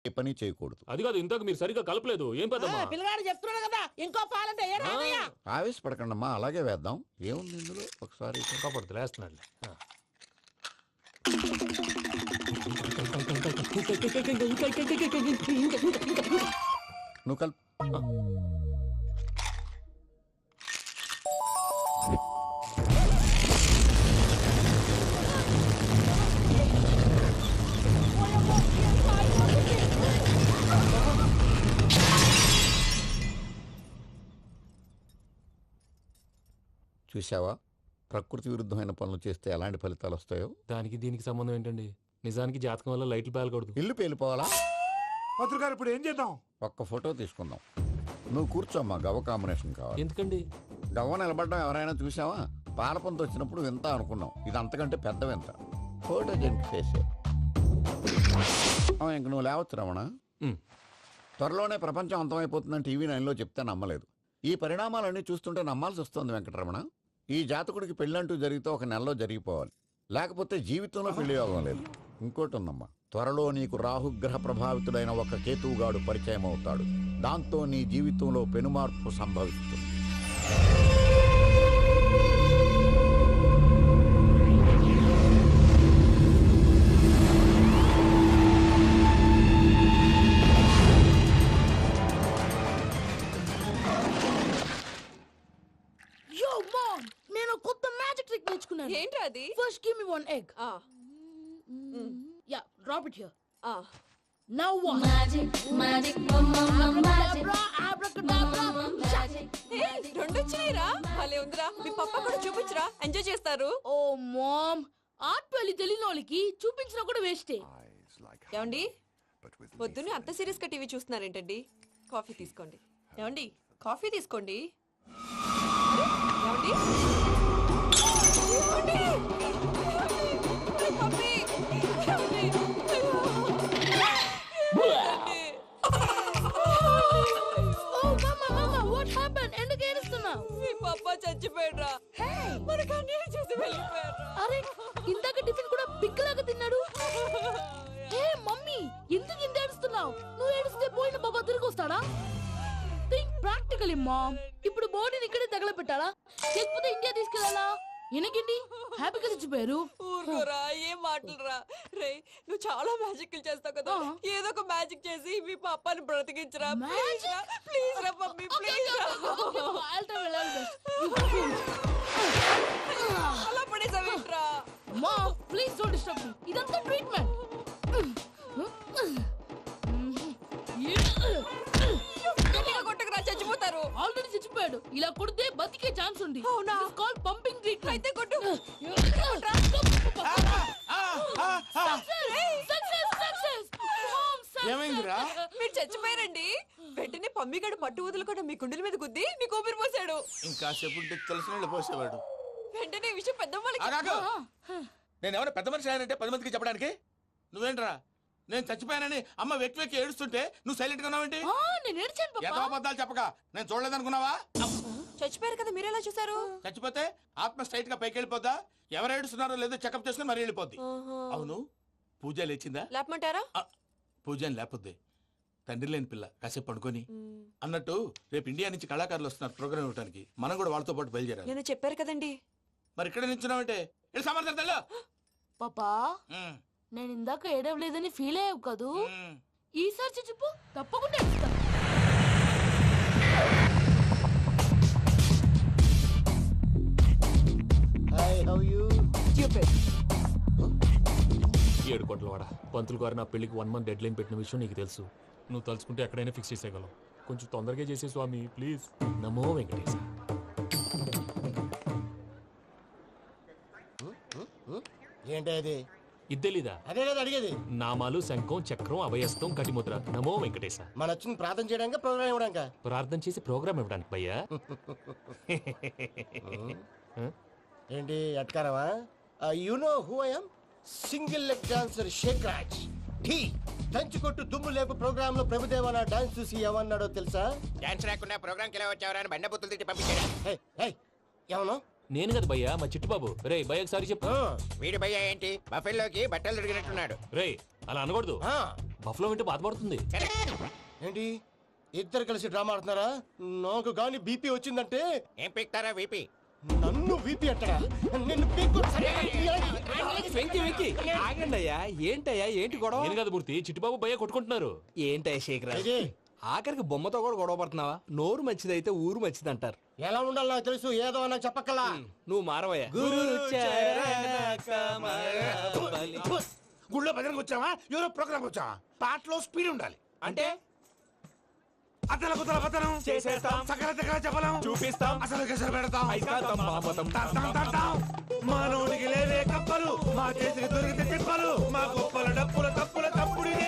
ఏ పని చేయకూడదు. అది కాదు, ఇంతకు మీరు సరిగ్గా కలపలేదు. ఏం పెద్దమ్మా? పిల్లగాడు చెప్తున్నాడు కదా, ఇంకో పాలంటే ఆవేశపడకండమ్మా, అలాగే వేద్దాం. ఏముంది ఇందులో, ఒకసారి కాపాడుతు లేస్తున్నాడు. నువ్వు కల్ చూసావా, ప్రకృతి విరుద్ధమైన పనులు చేస్తే ఎలాంటి ఫలితాలు వస్తాయో. దానికి దీనికి సంబంధం ఏంటండి? నిజానికి జాతకం వల్ల లైట్లు పేలకూడదు. ఇల్లు పేలిపోవాలా? పత్రికారు ఇప్పుడు ఏం చేద్దాం? ఒక్క ఫోటో తీసుకుందాం. నువ్వు కూర్చోమ్మా, గవ్వ కాంబినేషన్ కావాలి. ఎందుకండి? గవ్వ నిలబడడం ఎవరైనా చూసావా? పాలపంత వచ్చినప్పుడు వింత అనుకున్నాం, ఇది అంతకంటే పెద్ద వింత. ఫోటో జెంట్ చేసే ఇంక నువ్వు లేవచ్చు రమణ. త్వరలోనే ప్రపంచం అంతమైపోతుందని టీవీ 9లో చెప్తే నమ్మలేదు. ఈ పరిణామాలన్నీ చూస్తుంటే నమ్మాల్సి వస్తుంది వెంకటరమణ. ఈ జాతకుడికి పెళ్ళంటూ జరిగితే 1 నెలలో జరిగిపోవాలి, లేకపోతే జీవితంలో పెళ్లి యోగం లేదు. ఇంకోటి ఉందమ్మా, త్వరలో నీకు రాహుగ్రహ ప్రభావితుడైన ఒక కేతువుగాడు పరిచయం అవుతాడు. దాంతో నీ జీవితంలో పెనుమార్పు సంభవిస్తుంది. నేను కొత్త మ్యాజిక్ ట్రిక్ నేర్చుకున్నాను. ఏంట్రా అది? First give me 1 egg. Yeah, drop it here. Now what? Magic, magic, abracadabra, abracadabra. రెండు వచ్చినాయిరా. భలే ఉందిరా. మీ పప్ప కూడా చూపించరా, ఎంజాయ్ చేస్తారు. Oh mom, ఆర్ట్ పెళ్లి తెలియని వాళ్ళకి చూపించినా కూడా వేస్టే. ఏమండి, పొద్దున్నే అంత సీరియస్ గా టీవీ చూస్తున్నారేంటండి? కాఫీ తీసుకోండి. ఏమండి, కాఫీ తీసుకోండి. ఏమండి? ఏమండి? పప్పి! ఏమండి? Oh mama, mama, what happened? ఎందుకు ఏడుస్తున్నావు? మీ పప్ప చచ్చిపోయాడురా. మనకు అన్యాయం చేసి వెళ్ళిపోయాడురా. అరే, ఇందాక టిఫిన్ కూడా పిక్కలాగా తిన్నాడు. హే మమ్మీ, ఎందుకు ఇంత ఏడుస్తున్నావు? నువ్వు ఏడిస్తే పోయిన బాబా తిరిగి వస్తాడా? Think practically mom. ఇప్పుడు బాడీని ఇక్కడే తగలబెట్టాలా, లేకపోతే ఇండియా తీసుకెళ్ళాలా? ఎనకండి హ్యాపీగా చచ్చిపోయారు. ఊరుకోరా, ఏం మాటలురా. రే, నువ్వు చాలా మ్యాజిక్ చేస్తావు కదా, ఏదో ఒక మ్యాజిక్ చేసి మీ పాపాని బ్రతికించరా. ప్లీజ్ రా మమ్మీ, ప్లీజ్ రా. అలా పడేసావేంట్రా? Mom please don't disturb me. ఇదంతా ట్రీట్మెంట్. కొట్టకరా, చచ్చిపోతారు. ఆల్రెడీ చచ్చిపోయాడు. ఇలా కొడితే బతికే ఛాన్స్ ఉంది. అవునా? It's called pumping treatment. అయితే కొట్టు. ఏమైందిరా? మీరు చచ్చిపోయారండి. వెంటనే పమ్మిగాడు పట్టు వదులుకుండా మీ గుండెల మీద గుద్ది మీకు ఊపిరి పోసాడు. ఇంకా చెప్పుంటే తెలిసిన పోసేవాడు. వెంటనే ఈ విషయం పెద్దవాళ్ళకి. నేను ఎవరైనా పెద్ద మనిషి ఆయనంటే 10 మందికి చెప్పడానికి. నువ్వేంట్రా, నేను చచ్చిపోయానని అమ్మ వెక్కి వెక్కి ఏడుస్తుంటే నువ్వు సైలెంట్ గా ఉన్నావేంటి? నేను ఏడ్చాను పాపా. ఎంతో అబద్ధాలు చెప్పక నేను చూడలేదనుకున్నావా? చచ్చిపోయారు కదా, మీరెలా చూసారు? చచ్చిపోతే ఆత్మ స్ట్రైట్ గా పైకి వెళ్ళిపోద్దా? ఎవరు ఏడుస్తున్నారో లేదో చెకప్ చేసుకుని మరీ వెళ్ళిపోద్ది. అవును, పూజ లేచిందా? లేపమంటారా? పూజ అని లేకపోద్ది. తండ్రి లేని పిల్ల, కాసేపు పండుకొని. అన్నట్టు రేపు ఇండియా నుంచి కళాకారులు వస్తున్నారు ప్రోగ్రామ్ ఇవ్వడానికి. మనం కూడా వాళ్ళతో పాటు బయలుదేరాలి. నేను చెప్పారు కదండి. మరి ఇక్కడ నిల్చున్నావంటే సమాధానం. పాపా, నేను ఇందాక ఏడవలేదని ఫీల్ అయ్యావు కదూ? ఈసారి చచ్చిపో, తప్పకుండా ఏడుస్తా. Hi, how you? ఏడు కోట్ల వాడ పంతులు గారు నా పెళ్లికి 1 month డెడ్ లైన్ పెట్టిన విషయం నీకు తెలుసు. నువ్వు తలుచుకుంటే ఎక్కడైనా ఫిక్స్ చేసేయగలవు. కొంచెం తొందరగా చేసే స్వామి ప్లీజ్. నమో వెంకటేశ. ఏంటి అది? ఇద్దెలీదా? అదే కదా అడిగేది. నామాలు, శంఖం, చక్రం, అభయస్తం, కటిముద్ర. నమో వెంకటేశ. మన వచ్చింది ప్రార్థన చేయడానికి, ప్రోగ్రామ్ ఇవ్వడానికి. ప్రార్థన చేసి ప్రోగ్రామ్ ఇవ్వడానికి భయ్యా. ఏంటి అట్కారమా? You know who I am? Single leg dancer Shaik Raj. Dhee దంచి కొట్టు దుమ్ము లేపు ప్రోగ్రామ్ లో ప్రభుదేవ నా డాన్స్ చూసి ఏమన్నాడో తెలుసా? డాన్స్ రాకుండా ప్రోగ్రామ్ కి ఎలా వచ్చావరా అని బండ బుద్ధులు తిట్టి పంపించాడు. ఏమను? నేను కదా భయ్యా మా చిట్టుబాబు. రే భయ్య ఒకసారి చెప్పు. వీడి భయ్య ఏంటి బఫెల్లోకి బట్టలు తిరిగినట్టున్నాడు. రే అలా అనకూడదు, బఫ్లో వింటే బాధపడుతుంది. ఏంటి ఇద్దరు కలిసి డ్రామా ఆడుతున్నారా? నాకు గాని బీపీ వచ్చిందంటే ఏం పీక్తారా వీపీ? నన్ను బీపీ అంటారా? నిన్ను పీక్కు- వెంకి వెంకి ఆగండి అయ్యా. ఏంటయ్యా ఏంటి గొడవ? నేను కదా మూర్తి, చిట్టుబాబు భయ్య కొట్టుకుంటున్నారు. ఏంటయ్యా శేఖర్ ఇది ఆఖరికి బొమ్మతో కూడా గొడవ పడుతున్నావా? నోరు మంచిదైతే ఊరు మంచిది అంటారు. ఎలా ఉండాలి నాకు తెలుసు, ఏదో నాకు చెప్పక్కలా. నువ్వు మారవయ్యా. గుళ్ళో భజనకు వచ్చావా, ఎవరో ప్రోగ్రామ్ వచ్చావా? పాటలో స్పీడ్ ఉండాలి. అంటే అతల కుతల పతనం చేసేస్తాం, సకల దగ్గర చెప్పలేం, చూపిస్తాం, అసలు గసలు పెడతాం, అయితాం, బాపతం. తాతాం, తాతాం. మానవుడికి లేవే కప్పలు, మా చేతికి దొరికితే తిప్పలు, మా గొప్పల డప్పుల తప్పుల తప్పుడిదే.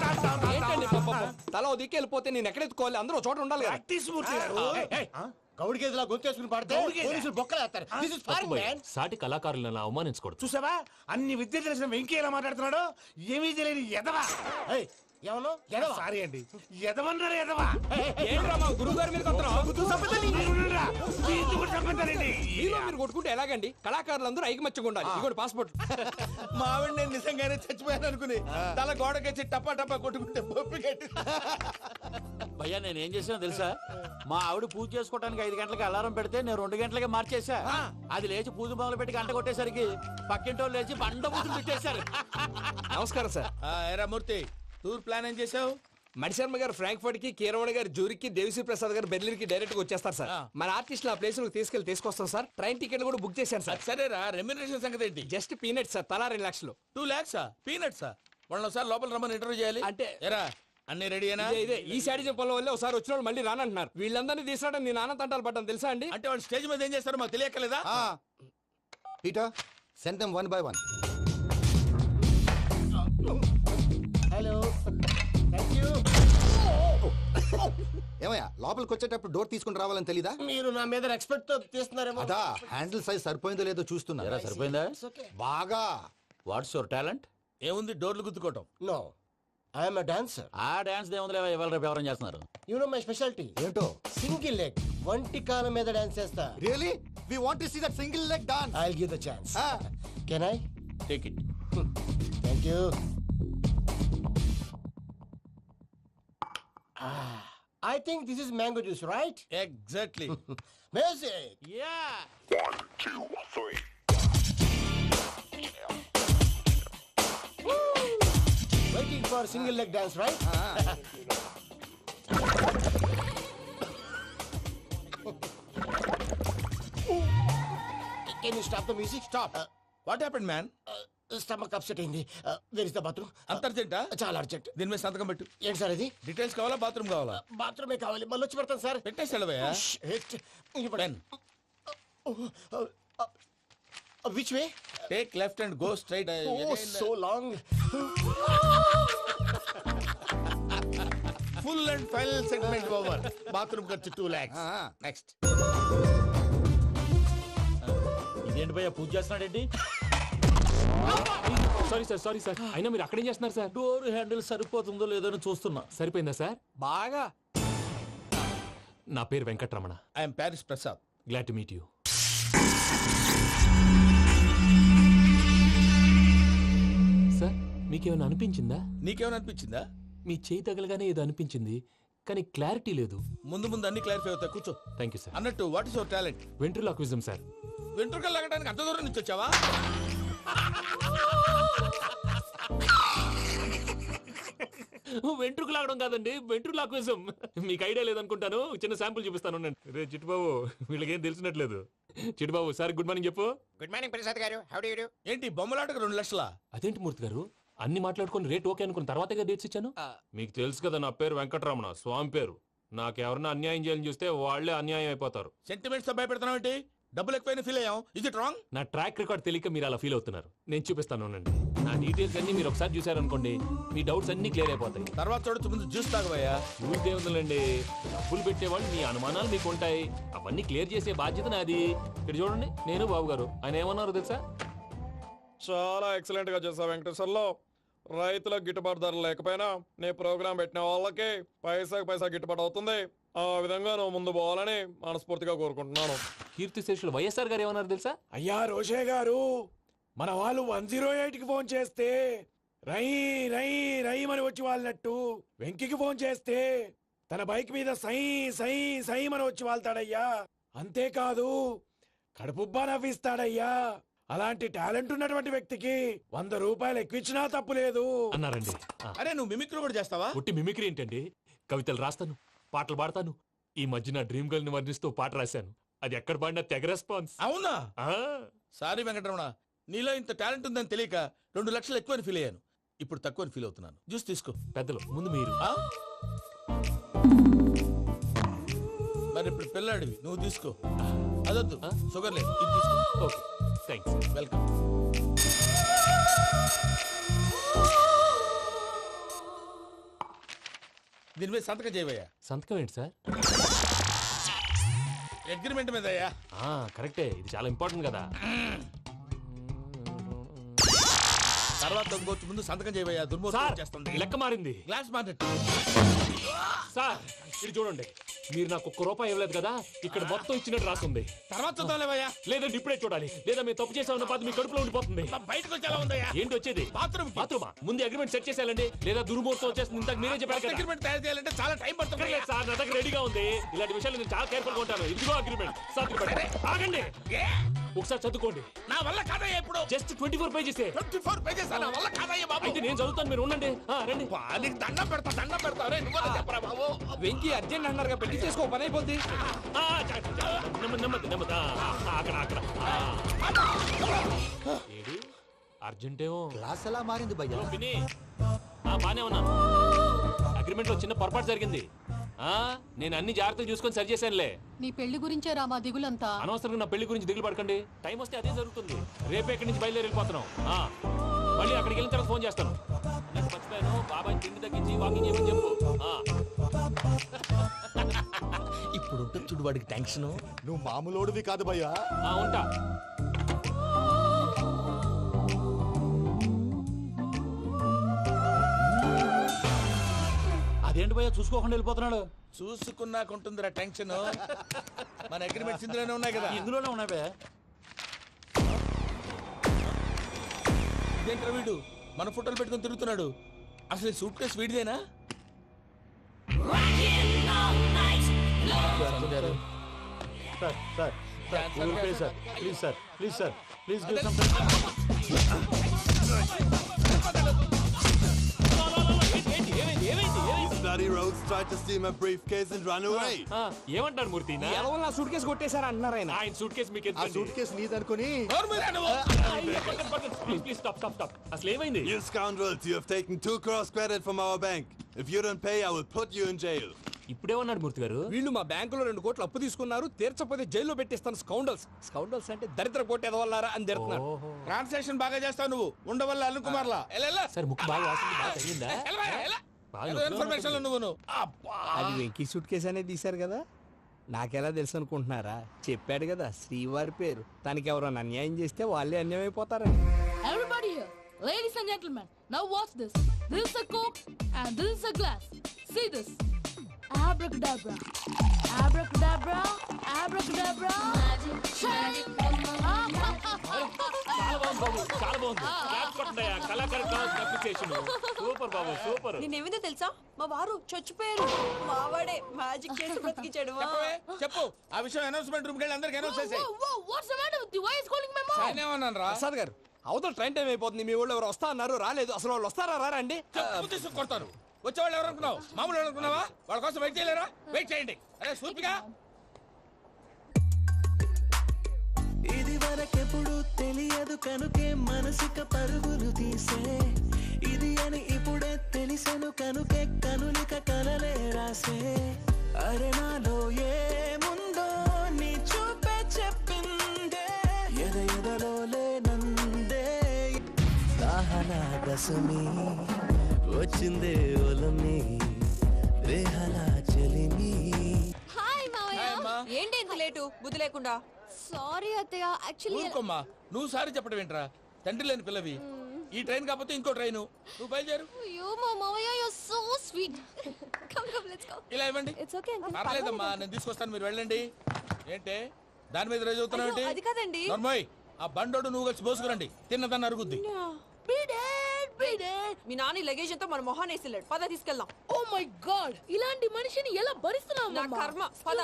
తాతాం, తాతాం. ఏంటండి పాపం? తల ఓ దిక్కు వెళ్ళిపోతే నేను ఎక్కడెత్తుకోవాలి? అందరూ ఒక చోట ఉండాలి కదా. ప్రాక్టీస్ మూర్తి గారు. గౌడి గేదెలా గొంతేసుకుని పాడితే గౌడి గేదె? పోలీసులు బొక్కలు వేస్తారు. This is తప్పు foreign, భయ్యా, man. సాటి కళాకారులను అలా అవమానించకూడదు. చూసావా అన్ని విద్య తెలిసిన వెంకీ ఎలా మాట్లాడుతున్నాడు? ఏమీ తెలియని ఎదవా. ఏయ్, ఏమన్నా ఎడవా? సారీ అండి, ఎదవన్నారు ఎదవా. ఏంట్రా మా గురువు గారి మీద మీరుండురా. దీన్ని కూడా చంపేస్తారండి. మీరు కొట్టుకుంటే ఎలాగండి? కళాకారులందరూ ఐకమత్యంగా ఉండాలి. ఇదిగోండి పాస్పోర్ట్. మా ఆవిడ నేను నిజంగానే చచ్చిపోయాను అనుకుని తల గోడకొచ్చి టపా టపా కొట్టుకుంటే బొప్పి కట్టి. భయ్యా నేను ఏం చేసినా తెలుసా? మా ఆవిడ పూజ చేసుకోవడానికి 5 గంటలకి అలారం పెడితే నేను 2 గంటలకే మార్చేసా. అది లేచి పూజ మొదలు పెట్టి గంట కొట్టేసరికి పక్కింటోళ్ళు లేచి బండ పూజలు పెట్టేశారు. నమస్కారం సార్. ఎరా మూర్తి, టూర్ ప్లాన్ ఏం చేసావు? మణిశర్మ గారు ఫ్రాంక్ఫర్ట్ కి, కీరవాణి గారు జూరికి, దేవిశ్రీ ప్రసాద్ గారు బెర్లిన్ కి డైరెక్ట్ గా వచ్చేస్తారు సార్. మన ఆర్టిస్ట్ ఆ ప్లేస్ తీసుకొస్తాం సార్. ట్రైన్ టికెట్ కూడా బుక్ చేశాను సార్. సరేరా, రెమ్యూనరేషన్ సంగతి ఏంటి? జస్ట్ పీనట్ సార్, తలా 2 లక్షలు. 2 lakhs పీనట్సా? వాళ్ళని ఒకసారి లోపల రమ్మని ఇంటర్వ్యూ చేయాలి. అంటే ఎరా అన్ని రెడీయేనా? ఇదే ఈ శాడిజం పొలం వల్ల ఒకసారి వచ్చిన వాళ్ళు మళ్ళీ రానంటున్నారు. వీళ్ళందరినీ తీసుకురావడం నేను నాన్న తంటాలు పడ్డాను తెలుసా అండి? అంటే వాళ్ళు స్టేజ్ మీద ఏం చేస్తారో మాకు తెలియక్కలేదా? Peter, send them one by one. Hello, thank you. ఏమయ్యా లోపలికి వచ్చేటప్పుడు డోర్ తీసుకుని రావాలని తెలీదా? మీరు నా మీద ఎక్స్పెక్ట్ తో తీస్తున్నారేమో. అదా హ్యాండిల్ సైజ్ సరిపోయిందో లేదో చూస్తున్నా. ఎరా సరిపోయిందా? బాగా. What's your talent? ఏముంది డోర్లు గుద్దుకోవటం. No, I'm a dancer. ఆ డాన్స్ దేవుందిలే, ఇవాళ రేపు ఎవరైనా చేస్తున్నారు. You know my speciality. ఏంటో? సింగిల్ లెగ్, వంటి కాలం మీద డాన్స్ చేస్తా. Really we want to see that single leg dance. I'll give the chance. Can I? Take it. Thank you. I think this is mango juice, right? Exactly. Music. Yeah. Waiting for single leg dance, right? Can you stop the music? Stop. What happened man? Stomach upset అయింది. Where is the bathroom? అంత అర్జెంటా? చాలా urgent. దీని మీద సంతకం పెట్టు. ఏంటి sir ఇది? Details కావాలా, బాత్రూమ్ కావాలా? బాత్రూమే కావాలి, మళ్ళీ వచ్చి పెడతాను సార్. పెట్టేసి వెళ్ళవయ్యా. Pen. Which way? Take left and go straight. Oh, so long. Full and final segment over. Bathroom ఖర్చు 2 lakhs. నెక్స్ట్. ఇదేంటి భయ్యా పూజ చేస్తున్నాడేంటి? Sorry sir. అయినా మీరు అక్కడేం చేస్తున్నారు సార్? డోర్ హ్యాండిల్ సరిపోతుందో లేదో అని చూస్తున్నా. సరిపోయిందా సార్? బాగా. నా పేరు Venkatramana. I'm Paris Prasad. Glad to meet you. Sir మీకేమైనా అనిపించిందా? నీకేమైనా అనిపించిందా? మీ చేయి తగలగానే ఏదో అనిపించింది, కానీ క్లారిటీ లేదు. ముందు ముందు అన్ని క్లారిఫై అవుతాయి, కూర్చో. Thank you sir. అన్నట్టు what is your talent? Ventriloquism sir. వెంట్రుకలు లాగడానికి అంత దూరం నుంచి వచ్చావా? వెంట్రుకు లాగడం కాదండి, వెంట్రులాక్విజం. మీకు ఐడియా లేదనుకుంటాను, చిన్న శాంపుల్ చూపిస్తాను. రే చిట్టుబాబు, వీళ్ళకేం తెలిసినట్లేదు. చిట్టుబాబు సార్ గుడ్ మార్నింగ్ చెప్పు. Good morning Prasad garu. How do you do? ఏంటి బొమ్మలాటకు 2 లక్షలా? అదేంటి మూర్తి గారు, అన్ని మాట్లాడుకొని రేట్ ఓకే అనుకున్న తర్వాతగా డేట్స్ ఇచ్చాను. మీకు తెలుసు కదా నా పేరు వెంకటరమణ, స్వామి పేరు. నాకెవరన్నా అన్యాయం చేయాలని చూస్తే వాళ్ళే అన్యాయం అయిపోతారు. సెంటిమెంట్స్ తో భయపెడతావు ఏంటి? డబ్బులు ఎక్కువైనా ఫీల్ అయ్యాం. Is it wrong? నా ట్రాక్ రికార్డ్ తెలియక మీరు అలా ఫీల్ అవుతున్నారు. నేను చూపిస్తాను ఉండండి. నా డీటెయిల్స్ అన్ని మీరు ఒకసారి చూసారనుకోండి, మీ డౌట్స్ అన్ని క్లియర్ అయిపోతాయి. తర్వాత చూడొచ్చు, ముందు జ్యూస్ తాగబోయా. చూస్తే ఉందండి, డబ్బులు పెట్టేవాళ్ళు మీ అనుమానాలు మీకు ఉంటాయి, అవన్నీ క్లియర్ చేసే బాధ్యత నాది. ఇక్కడ చూడండి, నేను బాబు గారు. ఆయన ఏమన్నారు తెలుసా? చాలా ఎక్సలెంట్ గా చేసావు వెంకటేశ్వర్లో. రైతులకు గిట్టుబాటు ధర లేకపోయినా నీ ప్రోగ్రాం పెట్టిన వాళ్ళకి పైసాకి పైసా గిట్టుబాటు అవుతుంది. ఆ విధంగా నువ్వు ముందు పోవాలని మనస్ఫూర్తిగా కోరుకుంటున్నాను. కీర్తి శేషులు వైఎస్ఆర్ గారు ఏమన్నారు తెలుసా? అయ్యా రోషే గారు, మన వాళ్ళు 108కి ఫోన్ చేస్తే రై రై రైమని వచ్చి వాళ్ళనట్టు, వెంకికి ఫోన్ చేస్తే తన బైక్ మీద సై సై సైమని వచ్చి వాళ్తాడయ్యా. అంతేకాదు కడుపుబ్బా నవ్విస్తాడయ్యా. అలాంటి టాలెంట్ ఉన్నటువంటి వ్యక్తికి 100 రూపాయలు ఎక్కువిచ్చినా తప్పు లేదు అన్నారండి. అరే నువ్వు మిమిక్రీ కూడా చేస్తావా? పుట్టి మిమిక్రీ ఏంటండి? కవితలు రాస్తాను, పాటలు పాడతాను. ఈ మధ్య నా డ్రీమ్ గర్ల్ ని వర్ణిస్తూ పాట రాశాను. అది ఎక్కడ పాడినా తెగ రెస్పాన్స్. అవునా? ఆ, సారీ వెంకటరమణ, నీలో ఇంత టాలెంట్ ఉందని తెలియక 2 లక్షలు ఎక్కువని ఫీల్ అయ్యాను. ఇప్పుడు తక్కువని ఫీల్ అవుతున్నాను. జ్యూస్ తీసుకో. పెద్దలు ముందు మీరు. ఆ? మరి ఇప్పుడు పిల్లాడివి, నువ్వు తీసుకో. అదొద్దు, షుగర్ లేదు, ఇది తీసుకో. Okay, thanks. వెల్కమ్. దీని మీద సంతకం చేయవయ్యా. సంతకం ఏంటి సార్? అగ్రిమెంట్ మీద అయ్యా. కరెక్టే, ఇది చాలా ఇంపార్టెంట్ కదా. తర్వాత ఇంకొచ్చి ముందు సంతకం చేయవయ్యా. సార్, దుర్మోహం చేస్తుంది. లెక్క మారింది. Glass market. సార్ ఇది చూడండి, మీరు నాకు ₹1 ఇవ్వలేదు కదా, ఇక్కడ మొత్తం ఇచ్చినట్టు రాస్తుంది. తర్వాత చూద్దాంలేవయ్యా. లేదండి ఇప్పుడే చూడాలి, లేదా మీరు తప్పు చేసామన్న బాధ మీ కడుపులో ఉండిపోతుంది. బయటకు వచ్చేలా ఉందయ్యా. ఏంటి వచ్చేది? బాత్రూమా? ముందు అగ్రిమెంట్ సెట్ చేసేయాలండి, లేదా దుర్మూర్తం వచ్చేస్తుంది. ఇంతకు మీరే చెప్పారు కదా. అగ్రిమెంట్ తయారు చేయాలంటే చాలా టైం పడుతుంది. లేదు సార్, నా దగ్గర రెడీగా ఉంది. ఇలాంటి విషయాలు నేను చాలా కేర్ఫుల్ గా ఉంటాను. ఇదిగో అగ్రిమెంట్. ఆగండి, ఒకసారి చదువుకోండి. నా వల్ల కాదయ్యా. ఇప్పుడు జస్ట్ 24 పేజెస్. 24 పేజెస్ నా వల్ల కాదయ్యా బాబు. అయితే నేను చదువుతాను, మీరు ఉండండి. రండి. నీకు దండం పెడతా. రే, నువ్వు చెప్పరా బాబు. వెంకీ అర్జెంట్ అన్నారుగా, పెళ్లి చేసుకో, పని అయిపోద్ది. నెమ్మది. అక్కడ ఏడి అర్జెంటేమో. క్లాస్ ఎలా మారింది భయ్యా? పిన్ని, బానే ఉన్నాను. అగ్రిమెంట్ లో చిన్న పొరపాటు జరిగింది. నేను అన్ని జాగ్రత్తలు చూసుకొని సరి చేశానులే. నీ పెళ్లి గురించే రా మా దిగులంతా. అనవసరంగా నా పెళ్లి గురించి దిగులు పడకండి. టైం వస్తే అదే జరుగుతుంది. రేపే ఇక్కడి నుంచి బయలుదేరి వెళ్ళిపోతున్నాం. మళ్ళీ అక్కడికి వెళ్ళిన తర్వాత ఫోన్ చేస్తాను. నాకు మర్చిపోయాను, బాబాయ్ తిండి తగ్గించి వాకింగ్ చేయమని చెప్పు. ఇప్పుడు ఉంటుంది చూడు వాడికి టెన్షన్. నువ్వు మామూలోడివి కాదు భయ్యా. ఉంటా. అదేంటి భయ్యా చూసుకోకుండా వెళ్ళిపోతున్నాడు? చూసుకున్నాకుంటుందిరా టెన్షన్. మన అగ్రిమెంట్స్ ఇందులోనే ఉన్నాయి కదా. ఇందులోనే ఉన్నాయి భయ్యా. ఇదేంట్రా వీడు మన ఫోటోలు పెట్టుకొని తిరుగుతున్నాడు? అసలు సూట్ కేసు వీడిదేనా? Bloody rogues tried to steal my briefcase and run away. ఏమంటారు మూర్తి? ఎవరు నా సూట్ కేసు కొట్టేశారు అంటున్నారు ఆయన. ఆయన సూట్ కేసు మీకు ఆ సూట్ కేసు నీదనుకుని ప్లీజ్ స్టాప్. అసలు ఏమైంది? You scoundrels, you have taken 2 crores credit from our bank. If you don't pay, I will put you in jail. ఇప్పుడేమన్నాడు మూర్తి గారు? వీళ్ళు మా బ్యాంకులో 2 కోట్లు అప్పు తీసుకున్నారు, తీర్చకపోతే జైల్లో పెట్టిస్తాను. స్కౌండల్స్ అంటే దరిద్ర కోట ఎదవల్లారా అని తిడుతున్నారు. ట్రాన్సాక్షన్ బాగా చేస్తావు నువ్వు. ఉండవల్ల అల్లు కుమార్లా. సార్ ముక్కు బాగా వాసింది, బాగా తగ్గిందా? ఇన్ఫర్మేషన్ నువ్వు. అది వెంకీ సూట్ కేసు అనేది తీశారు కదా, నాకెలా తెలుసు అనుకుంటున్నారా? చెప్పాడు కదా శ్రీవారి పేరు. తనకి ఎవరైనా అన్యాయం చేస్తే వాళ్ళే అన్యాయం అయిపోతారని. Everybody here, ladies and gentlemen, now watch this. This is a Coke and this is a glass. See this. Abracadabra. Magic. చాలా బాగుంది. క్లాప్ కొట్టండియా. కళాకారు క్లాస్ అప్లికేషన్ సూపర్ బాబు, సూపర్. నేనేమిందో తెలుసా, మా వారు చచ్చిపోయారు. మావాడే మ్యాజిక్ చేసి బ్రతికించాడు. చెప్పు ఆ విషయం. అనౌన్స్మెంట్ రూమ్ కెళ్ళి అందరికి అనౌన్స్ చేసేయ్. What's the matter with you? Why is calling my mom? నేనేమన్నాను రా? ప్రసాద్ గారు, అవతల ట్రైన్ టైం అయిపోతుంది. మీ వాళ్ళు ఎవరు వస్తా అన్నారు, రాలేదు. అసలు వాళ్ళు వస్తారా రారా అండి? తీసుకు కొడతారు. వచ్చేవాళ్ళు ఎవరు అనుకున్నావు? మామూలు అనుకున్నావా? వాళ్ళ కోసం వెయిట్ చేయలేరా? వెయిట్ చేయండి. అరే సూపిగా. ఇది వరకెప్పుడు తెలియదు కనుకే మనసిక పరుగులు తీసే, ఇది అని ఇప్పుడే తెలిసెను కనుకే కనులిక కలలే రాసే. అరే నాలో ఏముందో నీ చూపే చెప్పిందే, ఎదలో లేనందే. దాహనా దశమి వచ్చిందే ఒలమి, రేహలా చెలిమి. హాయ్ మావయ్య. ఏంటి ఇంత లేటు? బుద్ధి లేకుండా. సారీ అత్తయ్య, యాక్చువల్లీ ఊరుకోమ్మా. నువ్వు సారీ చెప్పడం ఏంట్రా? తండ్రి లేని పిల్లవి. ఈ ట్రైన్ కాకపోతే ఇంకో ట్రైన్. నువ్వు బయలుదేరు. అయ్యో మా మావయ్య, you are so sweet. Come ఇలా ఇవ్వండి. పర్లేదమ్మా, నేను తీసుకొస్తాను, మీరు వెళ్ళండి. ఏంటే దాని మీద రేజ్ అవుతున్నావు? అది కాదండి. నర్మోయ్, ఆ బండోడు నువ్వు కలిసి పోసుకురండి, తిన్నదాన్ని అరుగుద్ది. మీ నాన్న లగేజ్ అంతా మన మొహాన్ వేసిల్లాడు. పద తీసుకెళ్దాం. ఓ మై గాడ్, ఇలాంటి మనిషిని ఎలా భరిస్తున్నావు? నా కర్మ. పద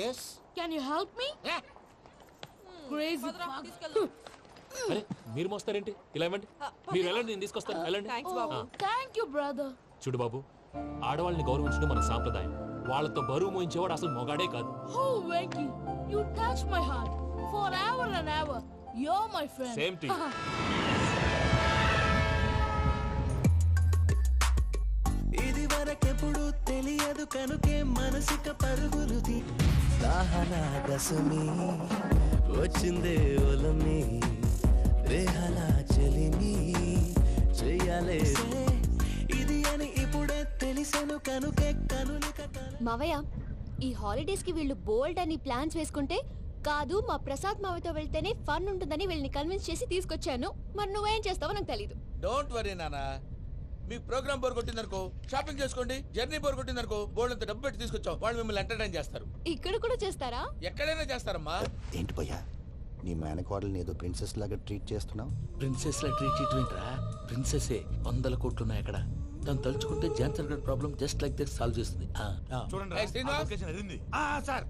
yes can you help me? Crazy. తీసుకెళ్దాం. అరే మీరు మోస్తారేంటి? ఇలా ఇవ్వండి, మీరు వెళ్ళండి, నేను తీసుకొస్తాను. వెళ్ళండి. Thanks Babu. Thank you brother. చూడు బాబు, ఆడవాళ్ళని గౌరవించడం మన సాంప్రదాయం. వాళ్ళతో బరువు మోయించేవాడు అసలు మొగాడే కాదు. Oh Venky, you touch my heart forever and ever. You're my friend. Same to you. ఇది వరకెప్పుడు తెలియదు కనుకే మనసిక పరుగులుది దాహనా దశమి వచ్చిందే ఒలమి రేహలా చెలిమి చెయ్యాలే ఇది అని ఇప్పుడే తెలిసెను కనుకే కనులిక మావయ్య, ఈ హాలిడేస్ కి వీళ్ళు బోల్డ్ అని ప్లాన్స్ వేసుకుంటే కాదు మా ప్రసాద్ మావయ్యతో వెళ్తేనే ఫన్ ఉంటుందని వీళ్ళని కన్విన్స్ చేసి తీసుకొచ్చాను. మరి నువ్వేం చేస్తావో నాకు తెలీదు. డోంట్ వరీ నానా, మీ ప్రోగ్రామ్ బోర్ కొట్టిందనుకో షాపింగ్ చేసుకోండి, జర్నీ బోర్ కొట్టిందనుకో బోర్డు అంత డబ్బు పెట్టి తీసుకొచ్చాం, వాళ్ళు మిమ్మల్ని ఎంటర్టైన్ చేస్తారు. ఇక్కడ కూడా చేస్తారా? ఎక్కడైనా చేస్తారమ్మా. ఏంటి భయ్యా, నీ మేనకోడల్ని ఏదో ప్రిన్సెస్ లాగా ట్రీట్ చేస్తున్నావు? ప్రిన్సెస్ లా ట్రీట్ చేయటమేంట్రా? ప్రిన్సెసే 100 కోట్లు ఉన్నాయి అక్కడ. తను తలుచుకుంటే Johnson got problem just like this solve చేస్తుంది. చూడండి శ్రీనివాస్, సార్